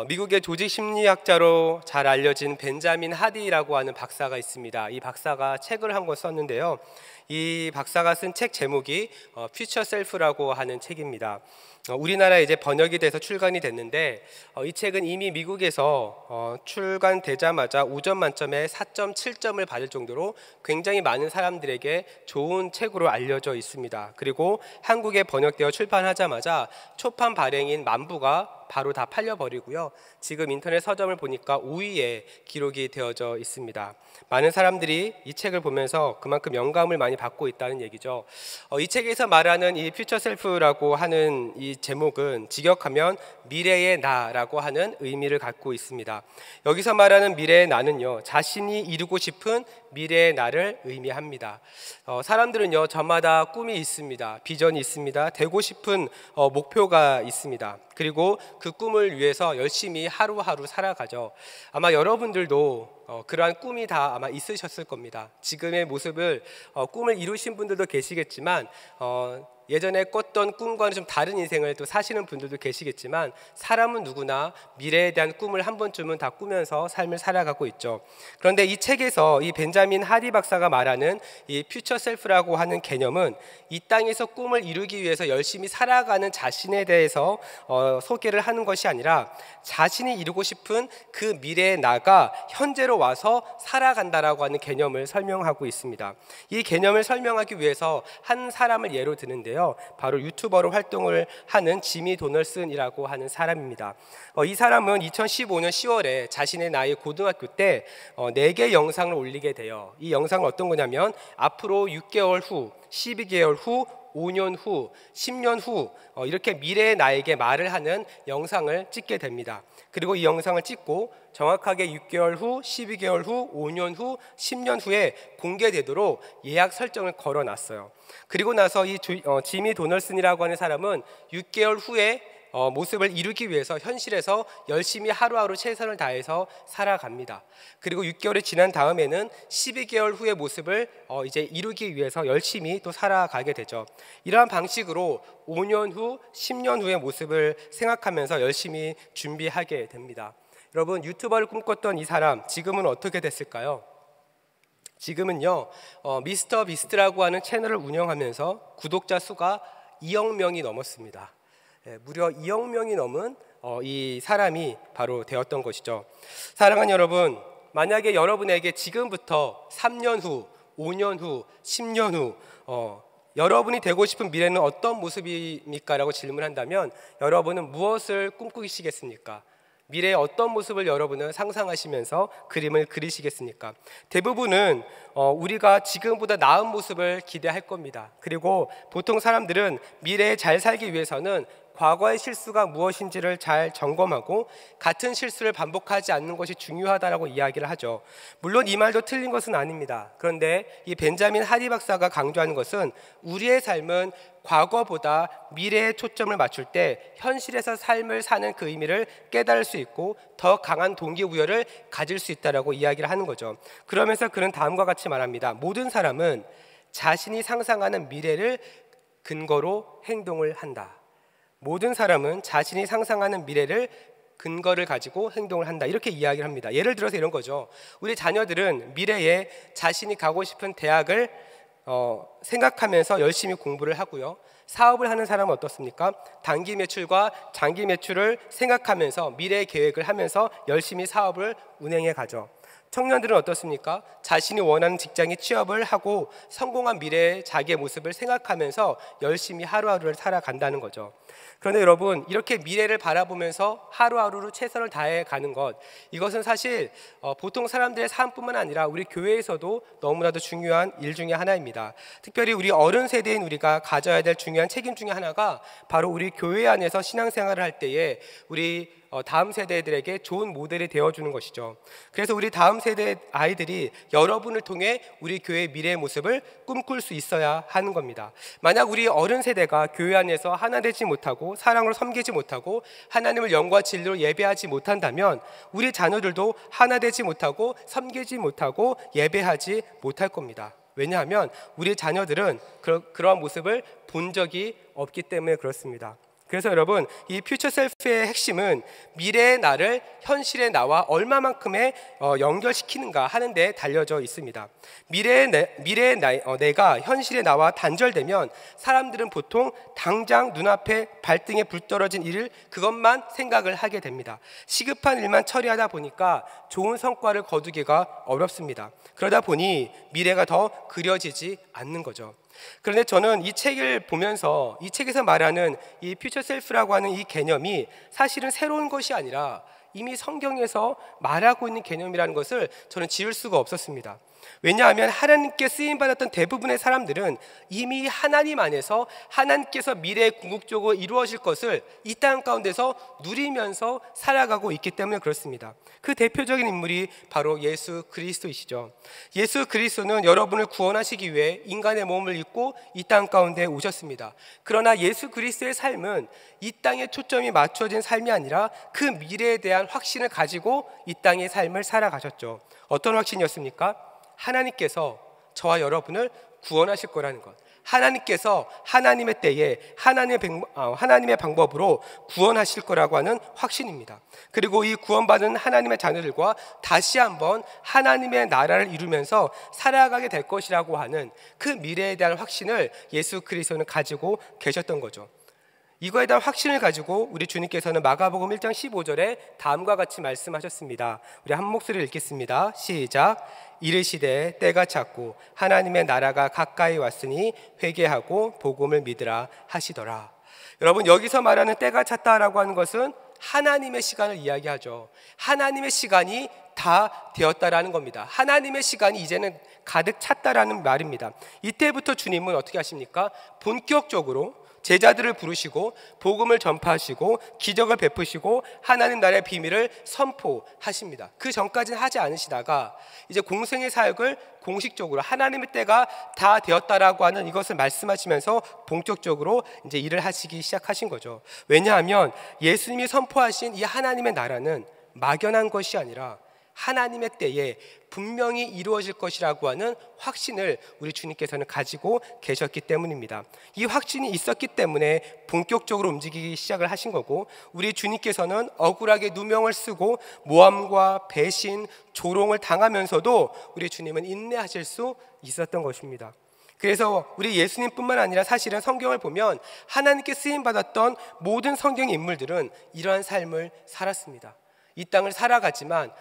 미국의 조직 심리학자로 잘 알려진 벤자민 하디라고 하는 박사가 있습니다. 이 박사가 책을 한 권 썼는데요. 이 박사가 쓴 책 제목이 퓨처 셀프라고 하는 책입니다. 우리나라에 이제 번역이 돼서 출간이 됐는데 이 책은 이미 미국에서 출간되자마자 5점 만점에 4.7점을 받을 정도로 굉장히 많은 사람들에게 좋은 책으로 알려져 있습니다. 그리고 한국에 번역되어 출판하자마자 초판 발행인 만부가 바로 다 팔려버리고요. 지금 인터넷 서점을 보니까 5위에 기록이 되어져 있습니다. 많은 사람들이 이 책을 보면서 그만큼 영감을 많이 받고 있다는 얘기죠. 이 책에서 말하는 이 퓨처 셀프라고 하는 이 제목은 직역하면 미래의 나라고 하는 의미를 갖고 있습니다. 여기서 말하는 미래의 나는요, 자신이 이루고 싶은 미래의 나를 의미합니다. 사람들은요, 저마다 꿈이 있습니다. 비전이 있습니다. 되고 싶은 목표가 있습니다. 그리고 그 꿈을 위해서 열심히 하루하루 살아가죠. 아마 여러분들도 그러한 꿈이 다 아마 있으셨을 겁니다. 지금의 모습을 꿈을 이루신 분들도 계시겠지만 예전에 꿨던 꿈과는 좀 다른 인생을 또 사시는 분들도 계시겠지만 사람은 누구나 미래에 대한 꿈을 한 번쯤은 다 꾸면서 삶을 살아가고 있죠. 그런데 이 책에서 이 벤자민 하디 박사가 말하는 이 퓨처 셀프라고 하는 개념은 이 땅에서 꿈을 이루기 위해서 열심히 살아가는 자신에 대해서 소개를 하는 것이 아니라 자신이 이루고 싶은 그 미래의 나가 현재로 와서 살아간다라고 하는 개념을 설명하고 있습니다. 이 개념을 설명하기 위해서 한 사람을 예로 드는데요. 바로 유튜버로 활동을 하는 지미 도널슨이라고 하는 사람입니다. 이 사람은 2015년 10월에 자신의 나이 고등학교 때 4개 영상을 올리게 돼요. 이 영상은 어떤 거냐면 앞으로 6개월 후, 12개월 후, 5년 후, 10년 후 이렇게 미래의 나에게 말을 하는 영상을 찍게 됩니다. 그리고 이 영상을 찍고 정확하게 6개월 후, 12개월 후, 5년 후, 10년 후에 공개되도록 예약 설정을 걸어놨어요. 그리고 나서 이 지미 도널슨이라고 하는 사람은 6개월 후에 모습을 이루기 위해서 현실에서 열심히 하루하루 최선을 다해서 살아갑니다. 그리고 6개월이 지난 다음에는 12개월 후의 모습을 이제 이루기 위해서 열심히 또 살아가게 되죠. 이러한 방식으로 5년 후, 10년 후의 모습을 생각하면서 열심히 준비하게 됩니다. 여러분, 유튜버를 꿈꿨던 이 사람 지금은 어떻게 됐을까요? 지금은요, 미스터 비스트라고 하는 채널을 운영하면서 구독자 수가 2억 명이 넘었습니다. 무려 2억 명이 넘은 이 사람이 바로 되었던 것이죠. 사랑하는 여러분, 만약에 여러분에게 지금부터 3년 후, 5년 후, 10년 후 여러분이 되고 싶은 미래는 어떤 모습입니까? 라고 질문한다면 여러분은 무엇을 꿈꾸시겠습니까? 미래의 어떤 모습을 여러분은 상상하시면서 그림을 그리시겠습니까? 대부분은 우리가 지금보다 나은 모습을 기대할 겁니다. 그리고 보통 사람들은 미래에 잘 살기 위해서는 과거의 실수가 무엇인지를 잘 점검하고 같은 실수를 반복하지 않는 것이 중요하다라고 이야기를 하죠. 물론 이 말도 틀린 것은 아닙니다. 그런데 이 벤자민 하디 박사가 강조하는 것은 우리의 삶은 과거보다 미래에 초점을 맞출 때 현실에서 삶을 사는 그 의미를 깨달을 수 있고 더 강한 동기부여를 가질 수 있다라고 이야기를 하는 거죠. 그러면서 그는 다음과 같이 말합니다. 모든 사람은 자신이 상상하는 미래를 근거로 행동을 한다. 모든 사람은 자신이 상상하는 미래를 근거를 가지고 행동을 한다. 이렇게 이야기를 합니다. 예를 들어서 이런 거죠. 우리 자녀들은 미래에 자신이 가고 싶은 대학을 생각하면서 열심히 공부를 하고요. 사업을 하는 사람은 어떻습니까? 단기 매출과 장기 매출을 생각하면서 미래 계획을 하면서 열심히 사업을 운행해 가죠. 청년들은 어떻습니까? 자신이 원하는 직장에 취업을 하고 성공한 미래의 자기의 모습을 생각하면서 열심히 하루하루를 살아간다는 거죠. 그런데 여러분, 이렇게 미래를 바라보면서 하루하루를 최선을 다해 가는 것, 이것은 사실 보통 사람들의 삶뿐만 아니라 우리 교회에서도 너무나도 중요한 일 중에 하나입니다. 특별히 우리 어른 세대인 우리가 가져야 될 중요한 책임 중에 하나가 바로 우리 교회 안에서 신앙생활을 할 때에 우리 다음 세대들에게 좋은 모델이 되어주는 것이죠. 그래서 우리 다음 세대 아이들이 여러분을 통해 우리 교회의 미래의 모습을 꿈꿀 수 있어야 하는 겁니다. 만약 우리 어른 세대가 교회 안에서 하나 되지 못하고 사랑으로 섬기지 못하고 하나님을 영과 진리로 예배하지 못한다면 우리 자녀들도 하나 되지 못하고 섬기지 못하고 예배하지 못할 겁니다. 왜냐하면 우리 자녀들은 그러한 모습을 본 적이 없기 때문에 그렇습니다. 그래서 여러분, 이 퓨처 셀프의 핵심은 미래의 나를 현실의 나와 얼마만큼의 연결시키는가 하는 데 달려져 있습니다. 내가 현실의 나와 단절되면 사람들은 보통 당장 눈앞에 발등에 불 떨어진 일을 그것만 생각을 하게 됩니다. 시급한 일만 처리하다 보니까 좋은 성과를 거두기가 어렵습니다. 그러다 보니 미래가 더 그려지지 않는 거죠. 그런데 저는 이 책을 보면서 이 책에서 말하는 이 퓨처 셀프라고 하는 이 개념이 사실은 새로운 것이 아니라 이미 성경에서 말하고 있는 개념이라는 것을 저는 지울 수가 없었습니다. 왜냐하면 하나님께 쓰임받았던 대부분의 사람들은 이미 하나님 안에서 하나님께서 미래에 궁극적으로 이루어질 것을 이 땅 가운데서 누리면서 살아가고 있기 때문에 그렇습니다. 그 대표적인 인물이 바로 예수 그리스도이시죠. 예수 그리스도는 여러분을 구원하시기 위해 인간의 몸을 입고 이 땅 가운데 오셨습니다. 그러나 예수 그리스도의 삶은 이 땅에 초점이 맞춰진 삶이 아니라 그 미래에 대한 확신을 가지고 이 땅의 삶을 살아가셨죠. 어떤 확신이었습니까? 하나님께서 저와 여러분을 구원하실 거라는 것, 하나님께서 하나님의 때에 하나님의 방법으로 구원하실 거라고 하는 확신입니다. 그리고 이 구원받은 하나님의 자녀들과 다시 한번 하나님의 나라를 이루면서 살아가게 될 것이라고 하는 그 미래에 대한 확신을 예수 그리스도는 가지고 계셨던 거죠. 이거에 대한 확신을 가지고 우리 주님께서는 마가복음 1장 15절에 다음과 같이 말씀하셨습니다. 우리 한 목소리를 읽겠습니다. 시작. 이르시되 때가 찼고 하나님의 나라가 가까이 왔으니 회개하고 복음을 믿으라 하시더라. 여러분, 여기서 말하는 때가 찼다라고 하는 것은 하나님의 시간을 이야기하죠. 하나님의 시간이 다 되었다라는 겁니다. 하나님의 시간이 이제는 가득 찼다라는 말입니다. 이때부터 주님은 어떻게 하십니까? 본격적으로 제자들을 부르시고 복음을 전파하시고 기적을 베푸시고 하나님 나라의 비밀을 선포하십니다. 그 전까지는 하지 않으시다가 이제 공생의 사역을 공식적으로 하나님의 때가 다 되었다라고 하는 이것을 말씀하시면서 본격적으로 이제 일을 하시기 시작하신 거죠. 왜냐하면 예수님이 선포하신 이 하나님의 나라는 막연한 것이 아니라 하나님의 때에 분명히 이루어질 것이라고 하는 확신을 우리 주님께서는 가지고 계셨기 때문입니다. 이 확신이 있었기 때문에 본격적으로 움직이기 시작을 하신 거고, 우리 주님께서는 억울하게 누명을 쓰고 모함과 배신, 조롱을 당하면서도 우리 주님은 인내하실 수 있었던 것입니다. 그래서 우리 예수님뿐만 아니라 사실은 성경을 보면 하나님께 쓰임받았던 모든 성경의 인물들은 이러한 삶을 살았습니다. 이 땅을 살아가지만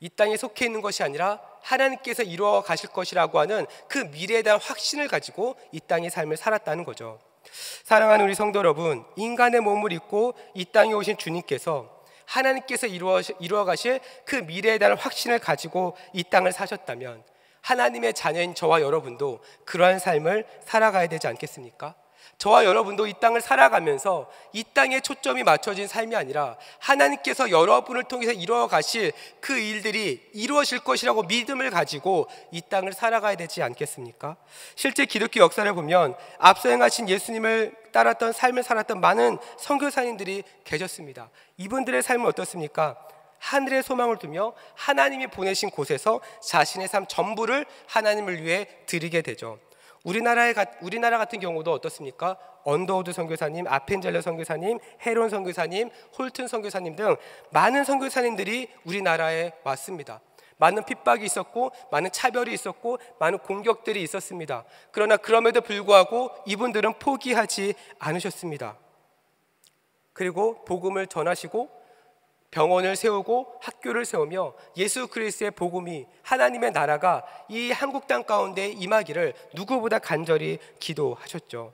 이 땅에 속해 있는 것이 아니라 하나님께서 이루어 가실 것이라고 하는 그 미래에 대한 확신을 가지고 이 땅의 삶을 살았다는 거죠. 사랑하는 우리 성도 여러분, 인간의 몸을 입고 이 땅에 오신 주님께서 하나님께서 이루어 가실 그 미래에 대한 확신을 가지고 이 땅을 사셨다면 하나님의 자녀인 저와 여러분도 그러한 삶을 살아가야 되지 않겠습니까? 저와 여러분도 이 땅을 살아가면서 이 땅에 초점이 맞춰진 삶이 아니라 하나님께서 여러분을 통해서 이루어 가실 그 일들이 이루어질 것이라고 믿음을 가지고 이 땅을 살아가야 되지 않겠습니까? 실제 기독교 역사를 보면 앞서 행하신 예수님을 따랐던 삶을 살았던 많은 선교사님들이 계셨습니다. 이분들의 삶은 어떻습니까? 하늘의 소망을 두며 하나님이 보내신 곳에서 자신의 삶 전부를 하나님을 위해 드리게 되죠. 우리나라 같은 경우도 어떻습니까? 언더우드 선교사님, 아펜젤러 선교사님, 헤론 선교사님, 홀튼 선교사님 등 많은 선교사님들이 우리나라에 왔습니다. 많은 핍박이 있었고 많은 차별이 있었고 많은 공격들이 있었습니다. 그러나 그럼에도 불구하고 이분들은 포기하지 않으셨습니다. 그리고 복음을 전하시고 병원을 세우고 학교를 세우며 예수 그리스도의 복음이, 하나님의 나라가 이 한국 땅 가운데 임하기를 누구보다 간절히 기도하셨죠.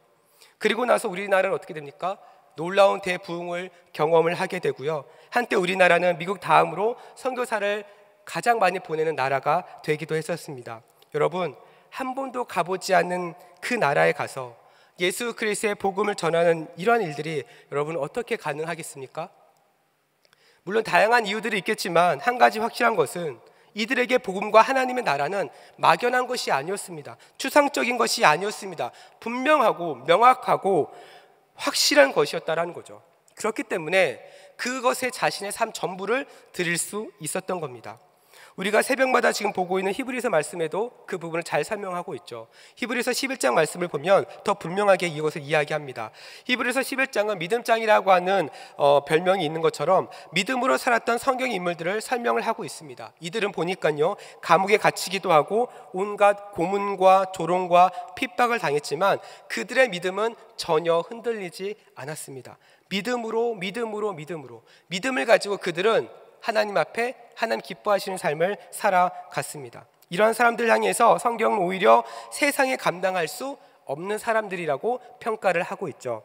그리고 나서 우리나라는 어떻게 됩니까? 놀라운 대부흥을 경험을 하게 되고요. 한때 우리나라는 미국 다음으로 선교사를 가장 많이 보내는 나라가 되기도 했었습니다. 여러분, 한 번도 가보지 않는 그 나라에 가서 예수 그리스도의 복음을 전하는 이러한 일들이 여러분 어떻게 가능하겠습니까? 물론 다양한 이유들이 있겠지만 한 가지 확실한 것은 이들에게 복음과 하나님의 나라는 막연한 것이 아니었습니다. 추상적인 것이 아니었습니다. 분명하고 명확하고 확실한 것이었다라는 거죠. 그렇기 때문에 그것에 자신의 삶 전부를 드릴 수 있었던 겁니다. 우리가 새벽마다 지금 보고 있는 히브리서 말씀에도 그 부분을 잘 설명하고 있죠. 히브리서 11장 말씀을 보면 더 분명하게 이것을 이야기합니다. 히브리서 11장은 믿음장이라고 하는 별명이 있는 것처럼 믿음으로 살았던 성경 인물들을 설명을 하고 있습니다. 이들은 보니까요, 감옥에 갇히기도 하고 온갖 고문과 조롱과 핍박을 당했지만 그들의 믿음은 전혀 흔들리지 않았습니다. 믿음을 가지고 그들은 하나님 앞에 하나님 기뻐하시는 삶을 살아갔습니다. 이러한 사람들 향해서 성경은 오히려 세상에 감당할 수 없는 사람들이라고 평가를 하고 있죠.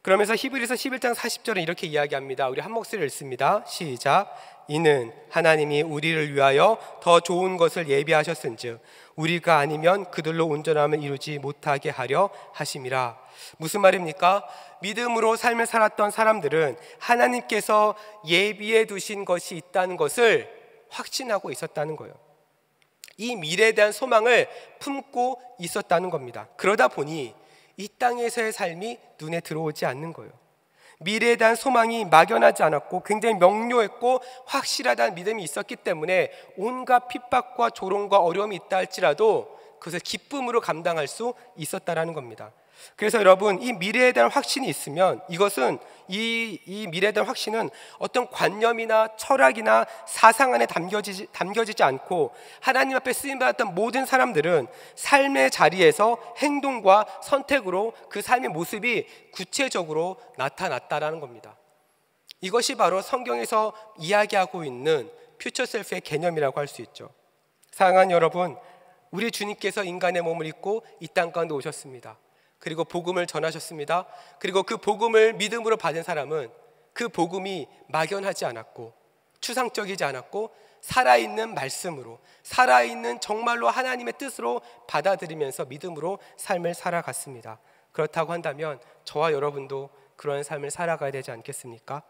그러면서 히브리서 11장 40절은 이렇게 이야기합니다. 우리 한 목소리를 읽습니다. 시작. 이는 하나님이 우리를 위하여 더 좋은 것을 예비하셨은즉 우리가 아니면 그들로 온전함을 이루지 못하게 하려 하심이라. 무슨 말입니까? 믿음으로 삶을 살았던 사람들은 하나님께서 예비해 두신 것이 있다는 것을 확신하고 있었다는 거예요. 이 미래에 대한 소망을 품고 있었다는 겁니다. 그러다 보니 이 땅에서의 삶이 눈에 들어오지 않는 거예요. 미래에 대한 소망이 막연하지 않았고 굉장히 명료했고 확실하다는 믿음이 있었기 때문에 온갖 핍박과 조롱과 어려움이 있다 할지라도 그것을 기쁨으로 감당할 수 있었다라는 겁니다. 그래서 여러분, 이 미래에 대한 확신이 있으면 이것은 이 미래에 대한 확신은 어떤 관념이나 철학이나 사상 안에 담겨지지 않고 하나님 앞에 쓰임받았던 모든 사람들은 삶의 자리에서 행동과 선택으로 그 삶의 모습이 구체적으로 나타났다라는 겁니다. 이것이 바로 성경에서 이야기하고 있는 퓨처 셀프의 개념이라고 할 수 있죠. 사랑하는 여러분, 우리 주님께서 인간의 몸을 입고 이 땅 가운데 오셨습니다. 그리고 복음을 전하셨습니다. 그리고 그 복음을 믿음으로 받은 사람은 그 복음이 막연하지 않았고 추상적이지 않았고 살아있는 말씀으로, 살아있는 정말로 하나님의 뜻으로 받아들이면서 믿음으로 삶을 살아갔습니다. 그렇다고 한다면 저와 여러분도 그런 삶을 살아가야 되지 않겠습니까?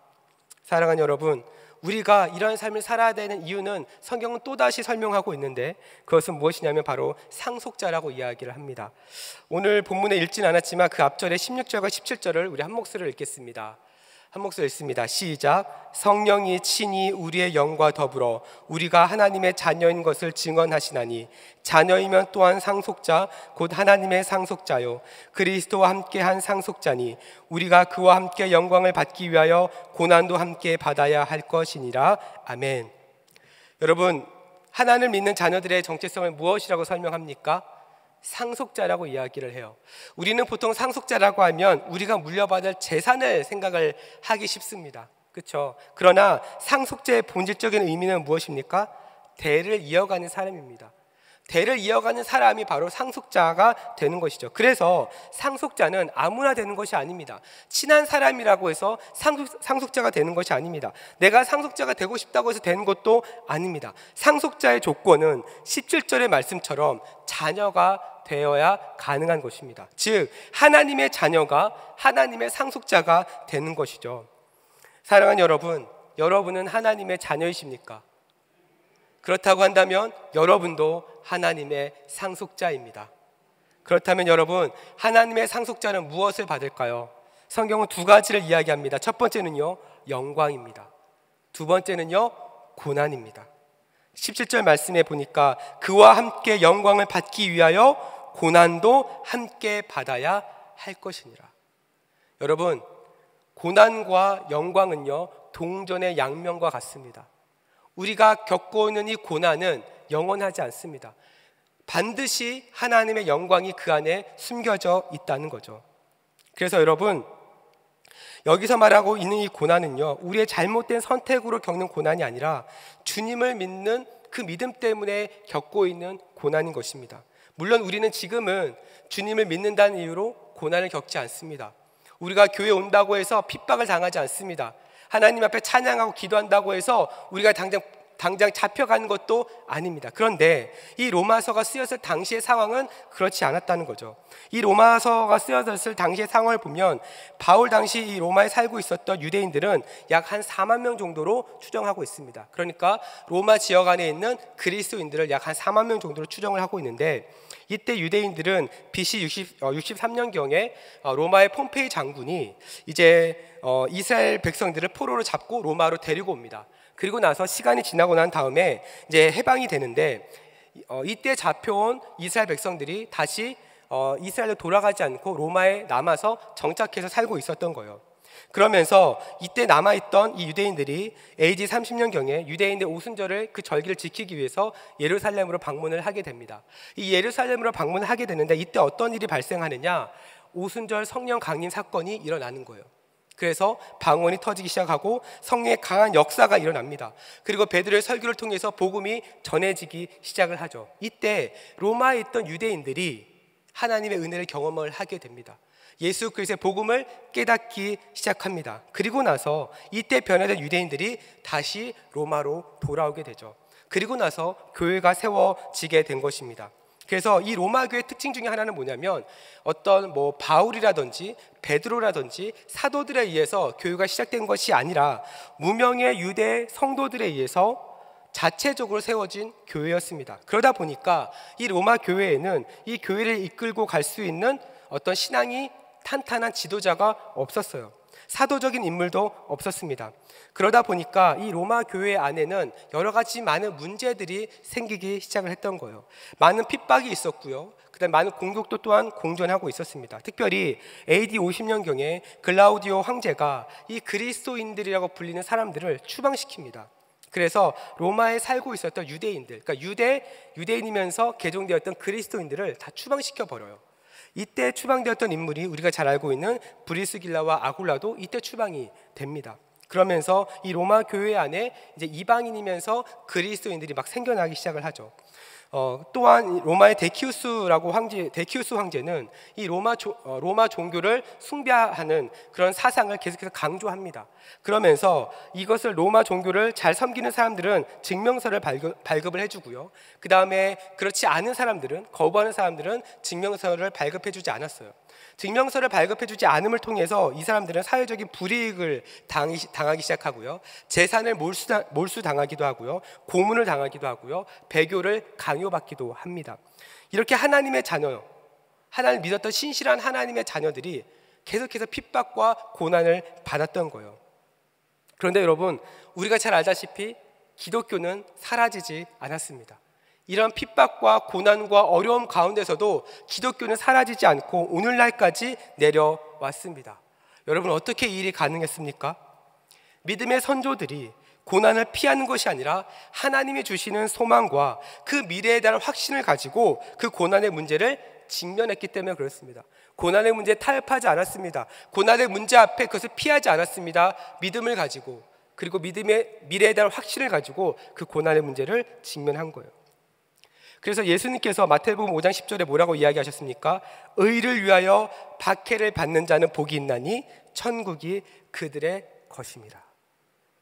사랑하는 여러분, 우리가 이런 삶을 살아야 되는 이유는 성경은 또다시 설명하고 있는데 그것은 무엇이냐면 바로 상속자라고 이야기를 합니다. 오늘 본문에 읽진 않았지만 그 앞절에 16절과 17절을 우리 한 목소리로 읽겠습니다. 한 목소리 읽습니다. 시작. 성령이 친히 우리의 영과 더불어 우리가 하나님의 자녀인 것을 증언하시나니 자녀이면 또한 상속자 곧 하나님의 상속자요 그리스도와 함께한 상속자니 우리가 그와 함께 영광을 받기 위하여 고난도 함께 받아야 할 것이니라. 아멘. 여러분, 하나님을 믿는 자녀들의 정체성을 무엇이라고 설명합니까? 상속자라고 이야기를 해요. 우리는 보통 상속자라고 하면 우리가 물려받을 재산을 생각을 하기 쉽습니다. 그렇죠? 그러나 상속자의 본질적인 의미는 무엇입니까? 대를 이어가는 사람입니다. 대를 이어가는 사람이 바로 상속자가 되는 것이죠. 그래서 상속자는 아무나 되는 것이 아닙니다. 친한 사람이라고 해서 상속자가 되는 것이 아닙니다. 내가 상속자가 되고 싶다고 해서 되는 것도 아닙니다. 상속자의 조건은 17절의 말씀처럼 자녀가 되어야 가능한 것입니다. 즉 하나님의 자녀가 하나님의 상속자가 되는 것이죠. 사랑하는 여러분, 여러분은 하나님의 자녀이십니까? 그렇다고 한다면 여러분도 하나님의 상속자입니다. 그렇다면 여러분, 하나님의 상속자는 무엇을 받을까요? 성경은 두 가지를 이야기합니다. 첫 번째는요, 영광입니다. 두 번째는요, 고난입니다. 17절 말씀에 보니까 그와 함께 영광을 받기 위하여 고난도 함께 받아야 할 것이니라. 여러분, 고난과 영광은요 동전의 양면과 같습니다. 우리가 겪고 있는 이 고난은 영원하지 않습니다. 반드시 하나님의 영광이 그 안에 숨겨져 있다는 거죠. 그래서 여러분, 여기서 말하고 있는 이 고난은요 우리의 잘못된 선택으로 겪는 고난이 아니라 주님을 믿는 그 믿음 때문에 겪고 있는 고난인 것입니다. 물론 우리는 지금은 주님을 믿는다는 이유로 고난을 겪지 않습니다. 우리가 교회에 온다고 해서 핍박을 당하지 않습니다. 하나님 앞에 찬양하고 기도한다고 해서 우리가 당장 잡혀가는 것도 아닙니다. 그런데 이 로마서가 쓰였을 당시의 상황은 그렇지 않았다는 거죠. 이 로마서가 쓰여졌을 당시의 상황을 보면 바울 당시 이 로마에 살고 있었던 유대인들은 약 한 4만 명 정도로 추정하고 있습니다. 그러니까 로마 지역 안에 있는 그리스도인들을 약 한 4만 명 정도로 추정을 하고 있는데 이때 유대인들은 BC 63년경에 로마의 폼페이 장군이 이제 이스라엘 백성들을 포로로 잡고 로마로 데리고 옵니다. 그리고 나서 시간이 지나고 난 다음에 이제 해방이 되는데 이때 잡혀온 이스라엘 백성들이 다시 이스라엘로 돌아가지 않고 로마에 남아서 정착해서 살고 있었던 거예요. 그러면서 이때 남아있던 이 유대인들이 AD 30년경에 유대인의 오순절을 그 절기를 지키기 위해서 예루살렘으로 방문을 하게 됩니다. 이 예루살렘으로 방문을 하게 되는데 이때 어떤 일이 발생하느냐, 오순절 성령 강림 사건이 일어나는 거예요. 그래서 방언이 터지기 시작하고 성령의 강한 역사가 일어납니다. 그리고 베드로의 설교를 통해서 복음이 전해지기 시작을 하죠. 이때 로마에 있던 유대인들이 하나님의 은혜를 경험을 하게 됩니다. 예수 그리스도의 복음을 깨닫기 시작합니다. 그리고 나서 이때 변화된 유대인들이 다시 로마로 돌아오게 되죠. 그리고 나서 교회가 세워지게 된 것입니다. 그래서 이 로마 교회의 특징 중에 하나는 뭐냐면 어떤 바울이라든지 베드로라든지 사도들에 의해서 교회가 시작된 것이 아니라 무명의 유대 성도들에 의해서 자체적으로 세워진 교회였습니다. 그러다 보니까 이 로마 교회에는 이 교회를 이끌고 갈 수 있는 어떤 신앙이 탄탄한 지도자가 없었어요. 사도적인 인물도 없었습니다. 그러다 보니까 이 로마 교회 안에는 여러 가지 많은 문제들이 생기기 시작을 했던 거예요. 많은 핍박이 있었고요. 그다음에 많은 공격도 또한 공존하고 있었습니다. 특별히 AD 50년경에 글라우디오 황제가 이 그리스도인들이라고 불리는 사람들을 추방시킵니다. 그래서 로마에 살고 있었던 유대인들, 그러니까 유대인이면서 개종되었던 그리스도인들을 다 추방시켜 버려요. 이때 추방되었던 인물이 우리가 잘 알고 있는 브리스길라와 아굴라도 이때 추방이 됩니다. 그러면서 이 로마 교회 안에 이제 이방인이면서 그리스도인들이 막 생겨나기 시작을 하죠. 또한 로마의 데키우스 황제는 이 로마 종교를 숭배하는 그런 사상을 계속해서 강조합니다. 그러면서 이것을 로마 종교를 잘 섬기는 사람들은 증명서를 발급을 해주고요. 그 다음에 그렇지 않은 사람들은, 거부하는 사람들은 증명서를 발급해주지 않았어요. 증명서를 발급해주지 않음을 통해서 이 사람들은 사회적인 불이익을 당하기 시작하고요. 재산을 몰수당하기도 하고요. 고문을 당하기도 하고요. 배교를 강요받기도 합니다. 이렇게 하나님의 자녀, 하나님을 믿었던 신실한 하나님의 자녀들이 계속해서 핍박과 고난을 받았던 거예요. 그런데 여러분, 우리가 잘 알다시피 기독교는 사라지지 않았습니다. 이런 핍박과 고난과 어려움 가운데서도 기독교는 사라지지 않고 오늘날까지 내려왔습니다. 여러분, 어떻게 이 일이 가능했습니까? 믿음의 선조들이 고난을 피하는 것이 아니라 하나님이 주시는 소망과 그 미래에 대한 확신을 가지고 그 고난의 문제를 직면했기 때문에 그렇습니다. 고난의 문제에 타협하지 않았습니다. 고난의 문제 앞에 그것을 피하지 않았습니다. 믿음을 가지고, 그리고 믿음의 미래에 대한 확신을 가지고 그 고난의 문제를 직면한 거예요. 그래서 예수님께서 마태복음 5장 10절에 뭐라고 이야기하셨습니까? 의를 위하여 박해를 받는 자는 복이 있나니 천국이 그들의 것입니다.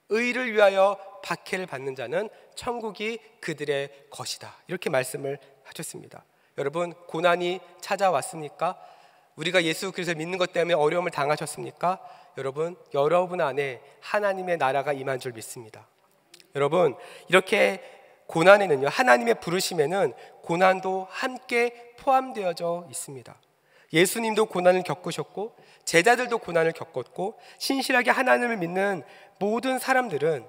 의를 위하여 박해를 받는 자는 천국이 그들의 것이다. 이렇게 말씀을 하셨습니다. 여러분, 고난이 찾아왔습니까? 우리가 예수 그리스도를 믿는 것 때문에 어려움을 당하셨습니까? 여러분 안에 하나님의 나라가 임한 줄 믿습니다. 여러분, 이렇게 고난에는요, 하나님의 부르심에는 고난도 함께 포함되어져 있습니다. 예수님도 고난을 겪으셨고 제자들도 고난을 겪었고 신실하게 하나님을 믿는 모든 사람들은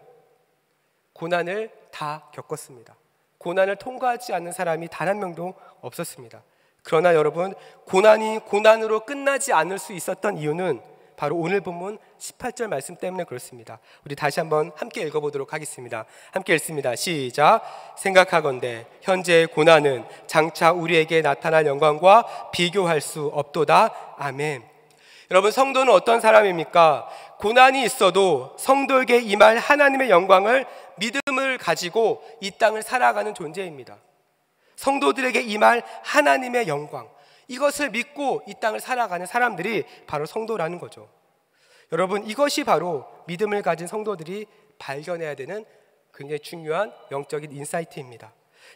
고난을 다 겪었습니다. 고난을 통과하지 않는 사람이 단 한 명도 없었습니다. 그러나 여러분, 고난이 고난으로 끝나지 않을 수 있었던 이유는 바로 오늘 본문 18절 말씀 때문에 그렇습니다. 우리 다시 한번 함께 읽어보도록 하겠습니다. 함께 읽습니다. 시작. 생각하건대 현재의 고난은 장차 우리에게 나타날 영광과 비교할 수 없도다. 아멘. 여러분, 성도는 어떤 사람입니까? 고난이 있어도 성도에게 임할 하나님의 영광을 믿음을 가지고 이 땅을 살아가는 존재입니다. 성도들에게 임할 하나님의 영광, 이것을 믿고 이 땅을 살아가는 사람들이 바로 성도라는 거죠. 여러분, 이것이 바로 믿음을 가진 성도들이 발견해야 되는 굉장히 중요한 영적인 인사이트입니다.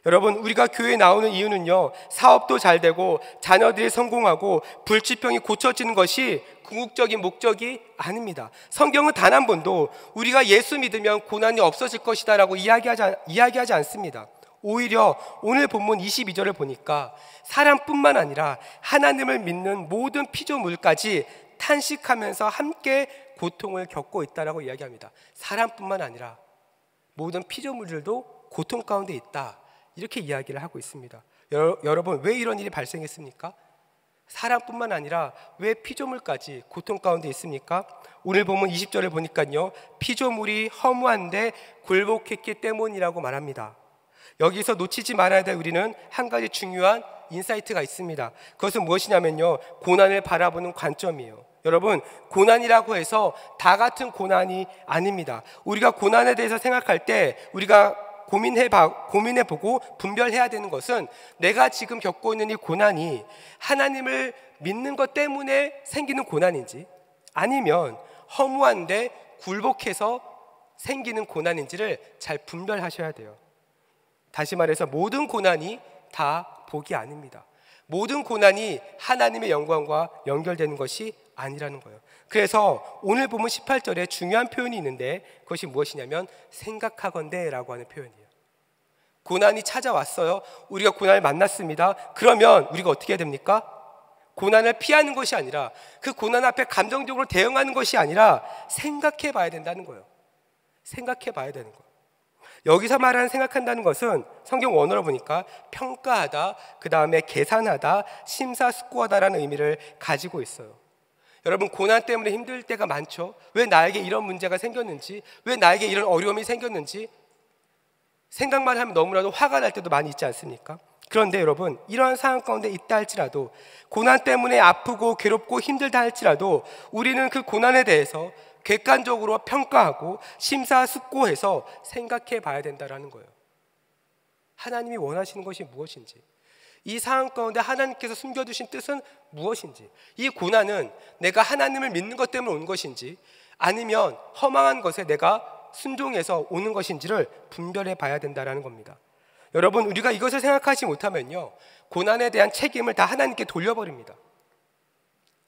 여러분, 우리가 교회에 나오는 이유는요, 사업도 잘 되고 자녀들이 성공하고 불치병이 고쳐지는 것이 궁극적인 목적이 아닙니다. 성경은 단 한 번도 우리가 예수 믿으면 고난이 없어질 것이다 라고 이야기하지 않습니다. 오히려 오늘 본문 22절을 보니까 사람뿐만 아니라 하나님을 믿는 모든 피조물까지 탄식하면서 함께 고통을 겪고 있다라고 이야기합니다. 사람뿐만 아니라 모든 피조물들도 고통 가운데 있다, 이렇게 이야기를 하고 있습니다. 여러분, 왜 이런 일이 발생했습니까? 사람뿐만 아니라 왜 피조물까지 고통 가운데 있습니까? 오늘 본문 20절을 보니까요, 피조물이 허무한데 굴복했기 때문이라고 말합니다. 여기서 놓치지 말아야 될 우리는 한 가지 중요한 인사이트가 있습니다. 그것은 무엇이냐면요, 고난을 바라보는 관점이에요. 여러분, 고난이라고 해서 다 같은 고난이 아닙니다. 우리가 고난에 대해서 생각할 때 우리가 고민해보고 분별해야 되는 것은, 내가 지금 겪고 있는 이 고난이 하나님을 믿는 것 때문에 생기는 고난인지, 아니면 허무한데 굴복해서 생기는 고난인지를 잘 분별하셔야 돼요. 다시 말해서 모든 고난이 다 복이 아닙니다. 모든 고난이 하나님의 영광과 연결되는 것이 아니라는 거예요. 그래서 오늘 보면 18절에 중요한 표현이 있는데, 그것이 무엇이냐면 생각하건대 라고 하는 표현이에요. 고난이 찾아왔어요. 우리가 고난을 만났습니다. 그러면 우리가 어떻게 해야 됩니까? 고난을 피하는 것이 아니라, 그 고난 앞에 감정적으로 대응하는 것이 아니라 생각해 봐야 된다는 거예요. 생각해 봐야 되는 거예요. 여기서 말하는 생각한다는 것은 성경 원어로 보니까 평가하다, 그 다음에 계산하다, 심사숙고하다라는 의미를 가지고 있어요. 여러분, 고난 때문에 힘들 때가 많죠. 왜 나에게 이런 문제가 생겼는지, 왜 나에게 이런 어려움이 생겼는지 생각만 하면 너무나도 화가 날 때도 많이 있지 않습니까? 그런데 여러분, 이러한 상황 가운데 있다 할지라도, 고난 때문에 아프고 괴롭고 힘들다 할지라도, 우리는 그 고난에 대해서 객관적으로 평가하고 심사숙고해서 생각해 봐야 된다는 거예요. 하나님이 원하시는 것이 무엇인지, 이 상황 가운데 하나님께서 숨겨두신 뜻은 무엇인지, 이 고난은 내가 하나님을 믿는 것 때문에 온 것인지, 아니면 허망한 것에 내가 순종해서 오는 것인지를 분별해 봐야 된다는 겁니다. 여러분, 우리가 이것을 생각하지 못하면요, 고난에 대한 책임을 다 하나님께 돌려버립니다.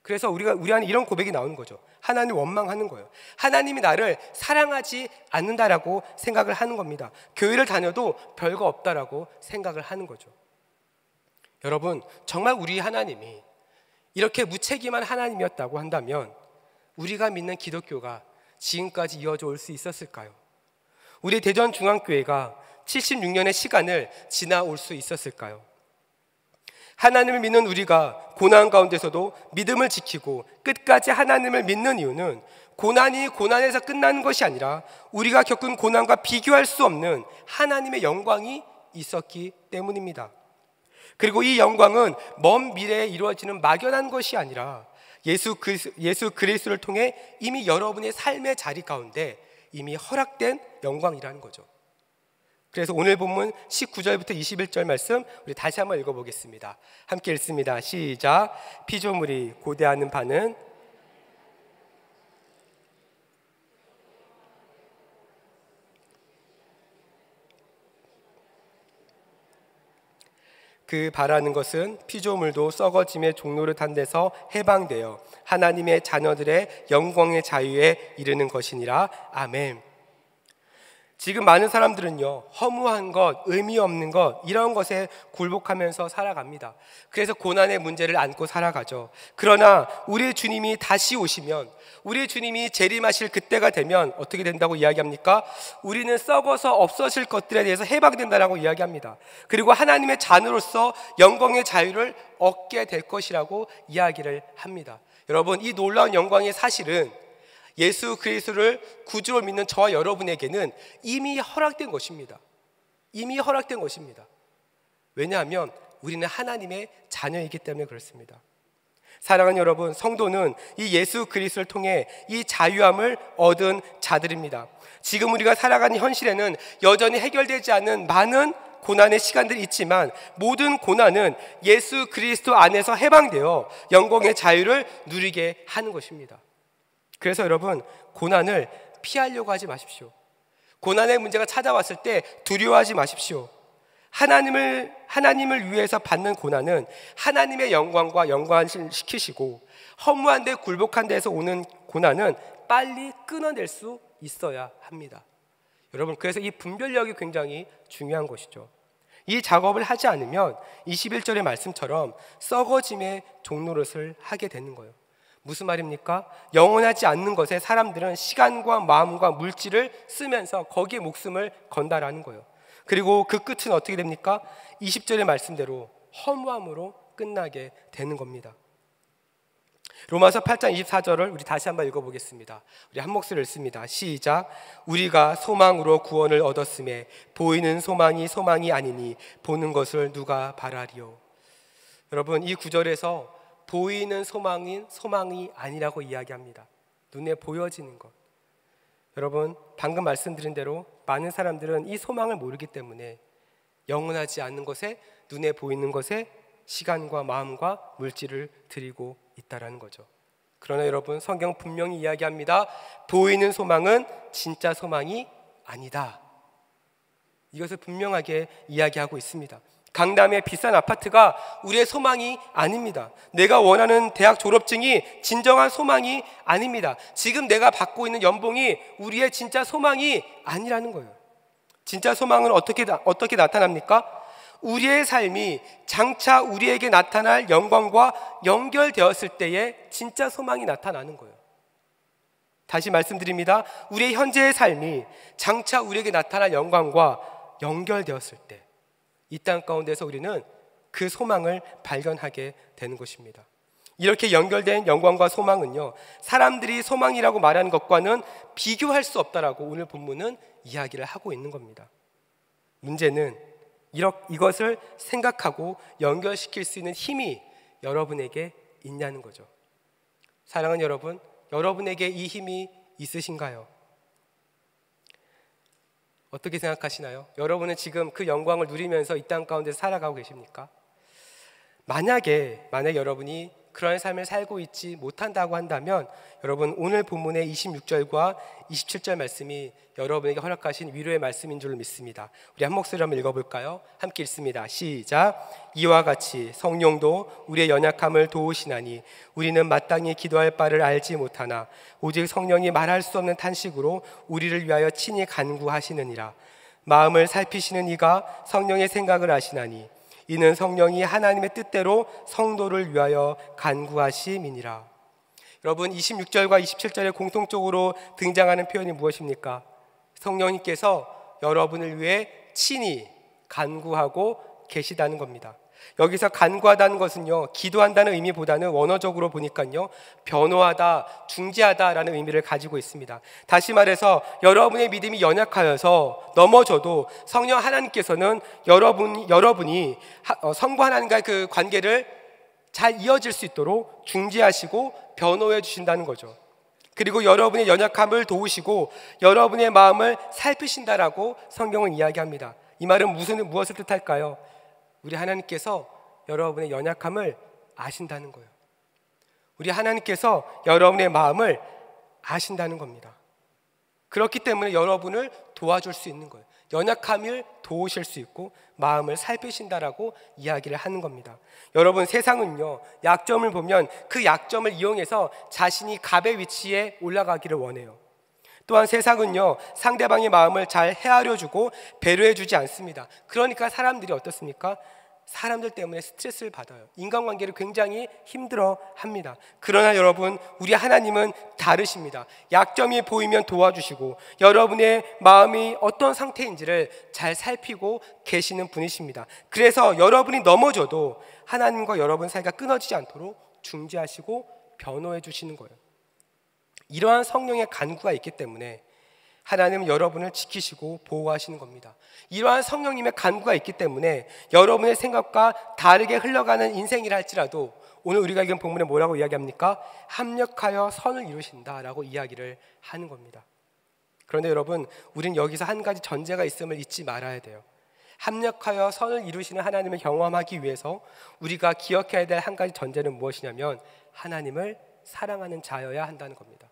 그래서 우리 안에 이런 고백이 나오는 거죠. 하나님 원망하는 거예요. 하나님이 나를 사랑하지 않는다라고 생각을 하는 겁니다. 교회를 다녀도 별거 없다라고 생각을 하는 거죠. 여러분, 정말 우리 하나님이 이렇게 무책임한 하나님이었다고 한다면 우리가 믿는 기독교가 지금까지 이어져 올 수 있었을까요? 우리 대전중앙교회가 76년의 시간을 지나올 수 있었을까요? 하나님을 믿는 우리가 고난 가운데서도 믿음을 지키고 끝까지 하나님을 믿는 이유는, 고난이 고난에서 끝나는 것이 아니라 우리가 겪은 고난과 비교할 수 없는 하나님의 영광이 있었기 때문입니다. 그리고 이 영광은 먼 미래에 이루어지는 막연한 것이 아니라 예수 그리스도를 통해 이미 여러분의 삶의 자리 가운데 이미 허락된 영광이라는 거죠. 그래서 오늘 본문 19절부터 21절 말씀 우리 다시 한번 읽어보겠습니다. 함께 읽습니다. 시작. 피조물이 고대하는 바는 그 바라는 것은 피조물도 썩어짐의 종로를 탄 데서 해방되어 하나님의 자녀들의 영광의 자유에 이르는 것이니라. 아멘. 지금 많은 사람들은요, 허무한 것, 의미 없는 것, 이런 것에 굴복하면서 살아갑니다. 그래서 고난의 문제를 안고 살아가죠. 그러나 우리 주님이 다시 오시면, 우리 주님이 재림하실 그때가 되면 어떻게 된다고 이야기합니까? 우리는 썩어서 없어질 것들에 대해서 해방된다라고 이야기합니다. 그리고 하나님의 자녀로서 영광의 자유를 얻게 될 것이라고 이야기를 합니다. 여러분, 이 놀라운 영광의 사실은 예수 그리스도를 구주로 믿는 저와 여러분에게는 이미 허락된 것입니다. 이미 허락된 것입니다. 왜냐하면 우리는 하나님의 자녀이기 때문에 그렇습니다. 사랑하는 여러분, 성도는 이 예수 그리스도를 통해 이 자유함을 얻은 자들입니다. 지금 우리가 살아가는 현실에는 여전히 해결되지 않는 많은 고난의 시간들이 있지만, 모든 고난은 예수 그리스도 안에서 해방되어 영광의 자유를 누리게 하는 것입니다. 그래서 여러분, 고난을 피하려고 하지 마십시오. 고난의 문제가 찾아왔을 때 두려워하지 마십시오. 하나님을 위해서 받는 고난은 하나님의 영광과 연관을 시키시고, 허무한 데 굴복한 데에서 오는 고난은 빨리 끊어낼 수 있어야 합니다. 여러분, 그래서 이 분별력이 굉장히 중요한 것이죠. 이 작업을 하지 않으면 21절의 말씀처럼 썩어짐의 종노릇을 하게 되는 거예요. 무슨 말입니까? 영원하지 않는 것에 사람들은 시간과 마음과 물질을 쓰면서 거기에 목숨을 건다라는 거예요. 그리고 그 끝은 어떻게 됩니까? 20절의 말씀대로 허무함으로 끝나게 되는 겁니다. 로마서 8장 24절을 우리 다시 한번 읽어보겠습니다. 우리 한 목소리를 읽습니다. 시작. 우리가 소망으로 구원을 얻었음에 보이는 소망이 소망이 아니니 보는 것을 누가 바라리요. 여러분, 이 구절에서 보이는 소망인 소망이 아니라고 이야기합니다. 눈에 보여지는 것. 여러분, 방금 말씀드린 대로 많은 사람들은 이 소망을 모르기 때문에 영원하지 않는 것에, 눈에 보이는 것에 시간과 마음과 물질을 드리고 있다라는 거죠. 그러나 여러분, 성경 분명히 이야기합니다. 보이는 소망은 진짜 소망이 아니다. 이것을 분명하게 이야기하고 있습니다. 강남의 비싼 아파트가 우리의 소망이 아닙니다. 내가 원하는 대학 졸업증이 진정한 소망이 아닙니다. 지금 내가 받고 있는 연봉이 우리의 진짜 소망이 아니라는 거예요. 진짜 소망은 어떻게 나타납니까? 우리의 삶이 장차 우리에게 나타날 영광과 연결되었을 때에 진짜 소망이 나타나는 거예요. 다시 말씀드립니다. 우리의 현재의 삶이 장차 우리에게 나타날 영광과 연결되었을 때 이 땅 가운데서 우리는 그 소망을 발견하게 되는 것입니다. 이렇게 연결된 영광과 소망은요, 사람들이 소망이라고 말하는 것과는 비교할 수 없다라고 오늘 본문은 이야기를 하고 있는 겁니다. 문제는 이것을 생각하고 연결시킬 수 있는 힘이 여러분에게 있냐는 거죠. 사랑하는 여러분, 여러분에게 이 힘이 있으신가요? 어떻게 생각하시나요? 여러분은 지금 그 영광을 누리면서 이 땅 가운데 살아가고 계십니까? 만약에 여러분이 그런 삶을 살고 있지 못한다고 한다면 여러분, 오늘 본문의 26절과 27절 말씀이 여러분에게 허락하신 위로의 말씀인 줄 믿습니다. 우리 한 목소리로 한번 읽어볼까요? 함께 읽습니다. 시작. 이와 같이 성령도 우리의 연약함을 도우시나니 우리는 마땅히 기도할 바를 알지 못하나 오직 성령이 말할 수 없는 탄식으로 우리를 위하여 친히 간구하시느니라. 마음을 살피시는 이가 성령의 생각을 아시나니 이는 성령이 하나님의 뜻대로 성도를 위하여 간구하심이니라. 여러분, 26절과 27절에 공통적으로 등장하는 표현이 무엇입니까? 성령님께서 여러분을 위해 친히 간구하고 계시다는 겁니다. 여기서 간구하다는 것은요, 기도한다는 의미보다는 원어적으로 보니까요, 변호하다, 중재하다라는 의미를 가지고 있습니다. 다시 말해서 여러분의 믿음이 연약하여서 넘어져도 성령 하나님께서는 여러분이 성부 하나님과의 그 관계를 잘 이어질 수 있도록 중재하시고 변호해 주신다는 거죠. 그리고 여러분의 연약함을 도우시고 여러분의 마음을 살피신다라고 성경은 이야기합니다. 이 말은 무엇을 뜻할까요? 우리 하나님께서 여러분의 연약함을 아신다는 거예요. 우리 하나님께서 여러분의 마음을 아신다는 겁니다. 그렇기 때문에 여러분을 도와줄 수 있는 거예요. 연약함을 도우실 수 있고 마음을 살피신다라고 이야기를 하는 겁니다. 여러분, 세상은요, 약점을 보면 그 약점을 이용해서 자신이 갑의 위치에 올라가기를 원해요. 또한 세상은요, 상대방의 마음을 잘 헤아려주고 배려해주지 않습니다. 그러니까 사람들이 어떻습니까? 사람들 때문에 스트레스를 받아요. 인간관계를 굉장히 힘들어합니다. 그러나 여러분, 우리 하나님은 다르십니다. 약점이 보이면 도와주시고 여러분의 마음이 어떤 상태인지를 잘 살피고 계시는 분이십니다. 그래서 여러분이 넘어져도 하나님과 여러분 사이가 끊어지지 않도록 중재하시고 변호해 주시는 거예요. 이러한 성령의 간구가 있기 때문에 하나님은 여러분을 지키시고 보호하시는 겁니다. 이러한 성령님의 간구가 있기 때문에 여러분의 생각과 다르게 흘러가는 인생이라 할지라도 오늘 우리가 읽은 본문에 뭐라고 이야기합니까? 합력하여 선을 이루신다라고 이야기를 하는 겁니다. 그런데 여러분, 우린 여기서 한 가지 전제가 있음을 잊지 말아야 돼요. 합력하여 선을 이루시는 하나님을 경험하기 위해서 우리가 기억해야 될 한 가지 전제는 무엇이냐면 하나님을 사랑하는 자여야 한다는 겁니다.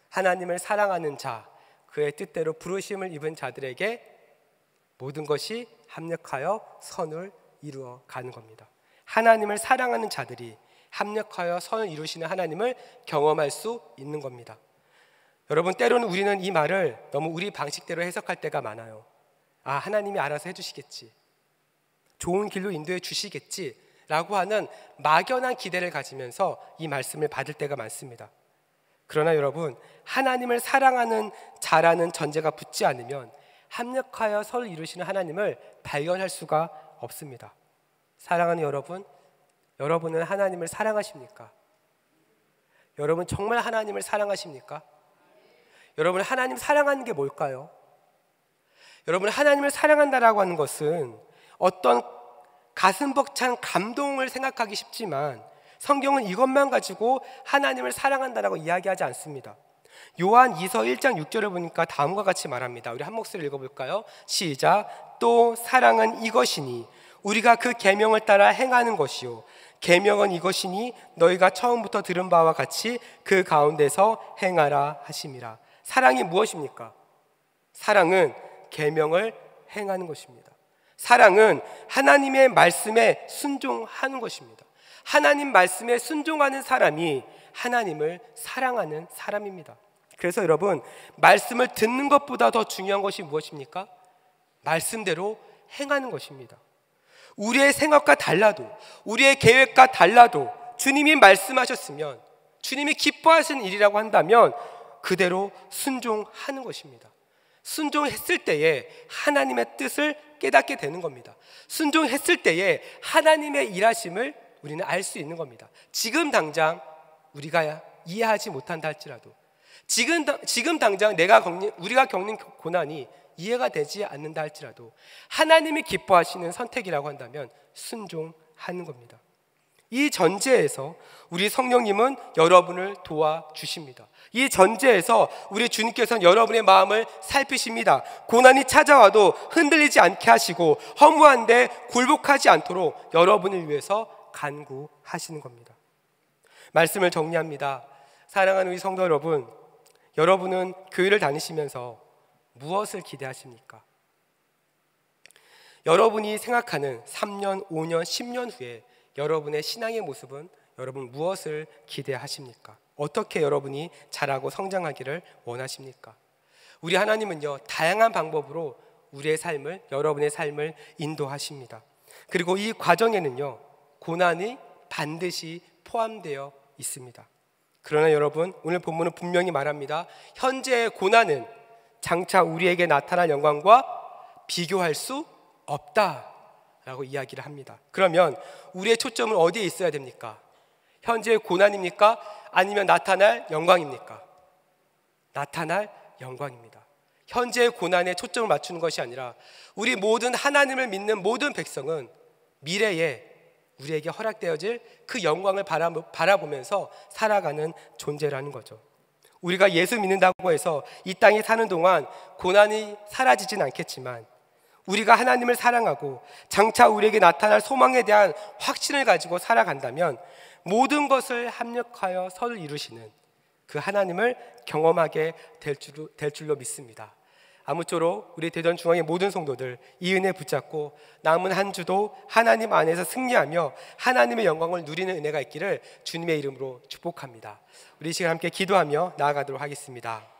하나님을 사랑하는 자, 그의 뜻대로 부르심을 입은 자들에게 모든 것이 합력하여 선을 이루어 가는 겁니다. 하나님을 사랑하는 자들이 합력하여 선을 이루시는 하나님을 경험할 수 있는 겁니다. 여러분, 때로는 우리는 이 말을 너무 우리 방식대로 해석할 때가 많아요. 아, 하나님이 알아서 해주시겠지. 좋은 길로 인도해 주시겠지라고 하는 막연한 기대를 가지면서 이 말씀을 받을 때가 많습니다. 그러나 여러분, 하나님을 사랑하는 자라는 전제가 붙지 않으면 합력하여 선을 이루시는 하나님을 발견할 수가 없습니다. 사랑하는 여러분, 여러분은 하나님을 사랑하십니까? 여러분 정말 하나님을 사랑하십니까? 여러분 하나님 사랑하는 게 뭘까요? 여러분 하나님을 사랑한다라고 하는 것은 어떤 가슴 벅찬 감동을 생각하기 쉽지만 성경은 이것만 가지고 하나님을 사랑한다라고 이야기하지 않습니다. 요한 2서 1장 6절을 보니까 다음과 같이 말합니다. 우리 한 목소리 읽어볼까요? 시작. 또 사랑은 이것이니 우리가 그 계명을 따라 행하는 것이요 계명은 이것이니 너희가 처음부터 들은 바와 같이 그 가운데서 행하라 하심이라. 사랑이 무엇입니까? 사랑은 계명을 행하는 것입니다. 사랑은 하나님의 말씀에 순종하는 것입니다. 하나님 말씀에 순종하는 사람이 하나님을 사랑하는 사람입니다. 그래서 여러분, 말씀을 듣는 것보다 더 중요한 것이 무엇입니까? 말씀대로 행하는 것입니다. 우리의 생각과 달라도, 우리의 계획과 달라도 주님이 말씀하셨으면, 주님이 기뻐하시는 일이라고 한다면 그대로 순종하는 것입니다. 순종했을 때에 하나님의 뜻을 깨닫게 되는 겁니다. 순종했을 때에 하나님의 일하심을 우리는 알 수 있는 겁니다. 지금 당장 우리가 이해하지 못한다 할지라도, 지금 당장 우리가 겪는 고난이 이해가 되지 않는다 할지라도 하나님이 기뻐하시는 선택이라고 한다면 순종하는 겁니다. 이 전제에서 우리 성령님은 여러분을 도와주십니다. 이 전제에서 우리 주님께서는 여러분의 마음을 살피십니다. 고난이 찾아와도 흔들리지 않게 하시고 허무한데 굴복하지 않도록 여러분을 위해서 간구하시는 겁니다. 말씀을 정리합니다. 사랑하는 우리 성도 여러분, 여러분은 교회를 다니시면서 무엇을 기대하십니까? 여러분이 생각하는 3년, 5년, 10년 후에 여러분의 신앙의 모습은 여러분 무엇을 기대하십니까? 어떻게 여러분이 자라고 성장하기를 원하십니까? 우리 하나님은요, 다양한 방법으로 우리의 삶을, 여러분의 삶을 인도하십니다. 그리고 이 과정에는요, 고난이 반드시 포함되어 있습니다. 그러나 여러분, 오늘 본문은 분명히 말합니다. 현재의 고난은 장차 우리에게 나타날 영광과 비교할 수 없다라고 이야기를 합니다. 그러면 우리의 초점은 어디에 있어야 됩니까? 현재의 고난입니까? 아니면 나타날 영광입니까? 나타날 영광입니다. 현재의 고난에 초점을 맞추는 것이 아니라 우리 모든 하나님을 믿는 모든 백성은 미래에 우리에게 허락되어질 그 영광을 바라보면서 살아가는 존재라는 거죠. 우리가 예수 믿는다고 해서 이 땅에 사는 동안 고난이 사라지진 않겠지만 우리가 하나님을 사랑하고 장차 우리에게 나타날 소망에 대한 확신을 가지고 살아간다면 모든 것을 합력하여 선을 이루시는 그 하나님을 경험하게 될 줄로 믿습니다. 아무쪼록 우리 대전중앙의 모든 성도들 이 은혜 붙잡고 남은 한 주도 하나님 안에서 승리하며 하나님의 영광을 누리는 은혜가 있기를 주님의 이름으로 축복합니다. 우리 이 시간 함께 기도하며 나아가도록 하겠습니다.